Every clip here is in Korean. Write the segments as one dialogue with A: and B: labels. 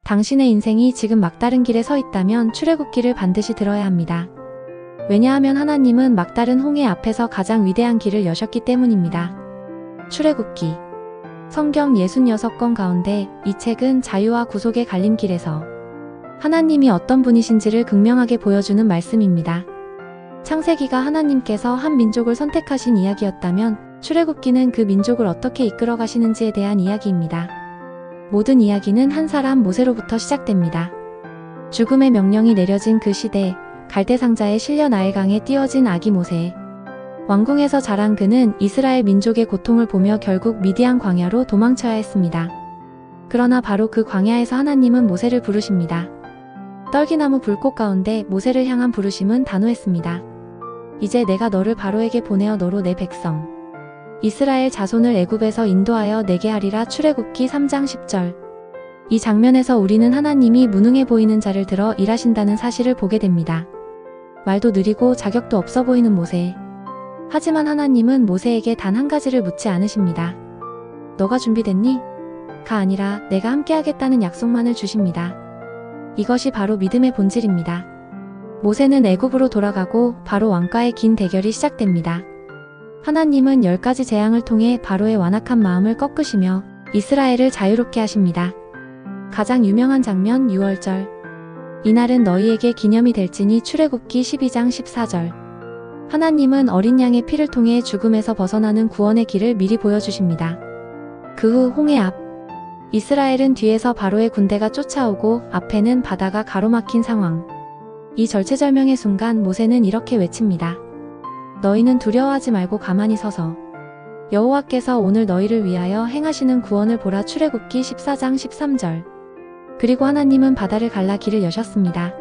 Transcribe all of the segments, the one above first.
A: 당신의 인생이 지금 막다른 길에 서 있다면 출애굽기를 반드시 들어야 합니다. 왜냐하면 하나님은 막다른 홍해 앞에서 가장 위대한 길을 여셨기 때문입니다. 출애굽기 성경 66권 가운데 이 책은 자유와 구속의 갈림길에서 하나님이 어떤 분이신지를 극명하게 보여주는 말씀입니다. 창세기가 하나님께서 한 민족을 선택하신 이야기였다면 출애굽기는 그 민족을 어떻게 이끌어 가시는지에 대한 이야기입니다. 모든 이야기는 한 사람 모세로부터 시작됩니다. 죽음의 명령이 내려진 그 시대, 갈대상자에 실려 나일강에 띄워진 아기 모세. 왕궁에서 자란 그는 이스라엘 민족의 고통을 보며 결국 미디안 광야로 도망쳐야 했습니다. 그러나 바로 그 광야에서 하나님은 모세를 부르십니다. 떨기나무 불꽃 가운데 모세를 향한 부르심은 단호했습니다. 이제 내가 너를 바로에게 보내어 너로 내 백성 이스라엘 자손을 애굽에서 인도하여 내게 하리라. 출애굽기 3장 10절. 이 장면에서 우리는 하나님이 무능해 보이는 자를 들어 일하신다는 사실을 보게 됩니다. 말도 느리고 자격도 없어 보이는 모세. 하지만 하나님은 모세에게 단 한 가지를 묻지 않으십니다. 너가 준비됐니? 가 아니라 내가 함께 하겠다는 약속만을 주십니다. 이것이 바로 믿음의 본질입니다. 모세는 애굽으로 돌아가고 바로 왕과의 긴 대결이 시작됩니다. 하나님은 10가지 재앙을 통해 바로의 완악한 마음을 꺾으시며 이스라엘을 자유롭게 하십니다. 가장 유명한 장면 6월절. 이날은 너희에게 기념이 될지니. 출애굽기 12장 14절. 하나님은 어린 양의 피를 통해 죽음에서 벗어나는 구원의 길을 미리 보여주십니다. 그 후 홍해 앞. 이스라엘은 뒤에서 바로의 군대가 쫓아오고 앞에는 바다가 가로막힌 상황. 이 절체절명의 순간 모세는 이렇게 외칩니다. 너희는 두려워하지 말고 가만히 서서 여호와께서 오늘 너희를 위하여 행하시는 구원을 보라. 출애굽기 14장 13절. 그리고 하나님은 바다를 갈라 길을 여셨습니다.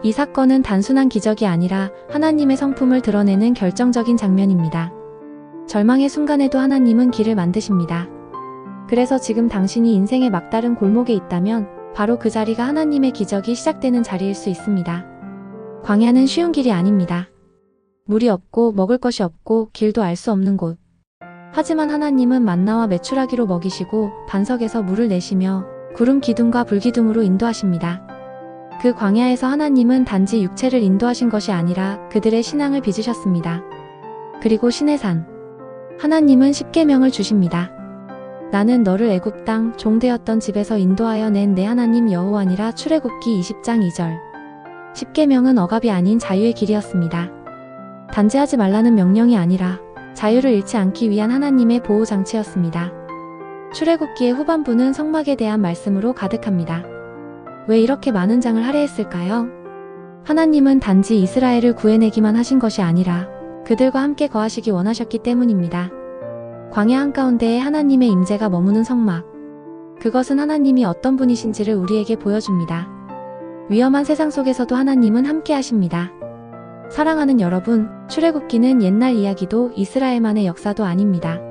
A: 이 사건은 단순한 기적이 아니라 하나님의 성품을 드러내는 결정적인 장면입니다. 절망의 순간에도 하나님은 길을 만드십니다. 그래서 지금 당신이 인생의 막다른 골목에 있다면 바로 그 자리가 하나님의 기적이 시작되는 자리일 수 있습니다. 광야는 쉬운 길이 아닙니다. 물이 없고 먹을 것이 없고 길도 알 수 없는 곳. 하지만 하나님은 만나와 메추라기로 먹이시고 반석에서 물을 내시며 구름 기둥과 불 기둥으로 인도하십니다. 그 광야에서 하나님은 단지 육체를 인도하신 것이 아니라 그들의 신앙을 빚으셨습니다. 그리고 시내산. 하나님은 십계명을 주십니다. 나는 너를 애굽 땅 종되었던 집에서 인도하여 낸 내 하나님 여호와니라. 출애굽기 20장 2절. 십계명은 억압이 아닌 자유의 길이었습니다. 단죄하지 말라는 명령이 아니라 자유를 잃지 않기 위한 하나님의 보호장치였습니다. 출애굽기의 후반부는 성막에 대한 말씀으로 가득합니다. 왜 이렇게 많은 장을 할애했을까요? 하나님은 단지 이스라엘을 구해내기만 하신 것이 아니라 그들과 함께 거하시기 원하셨기 때문입니다. 광야 한가운데에 하나님의 임재가 머무는 성막. 그것은 하나님이 어떤 분이신지를 우리에게 보여줍니다. 위험한 세상 속에서도 하나님은 함께 하십니다. 사랑하는 여러분, 출애굽기는 옛날 이야기도 이스라엘만의 역사도 아닙니다.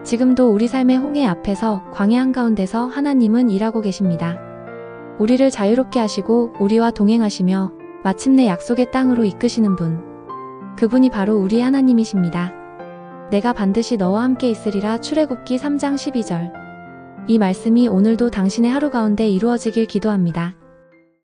A: 지금도 우리 삶의 홍해 앞에서 광야 한가운데서 하나님은 일하고 계십니다. 우리를 자유롭게 하시고 우리와 동행하시며 마침내 약속의 땅으로 이끄시는 분. 그분이 바로 우리 하나님이십니다. 내가 반드시 너와 함께 있으리라. 출애굽기 3장 12절. 이 말씀이 오늘도 당신의 하루 가운데 이루어지길 기도합니다.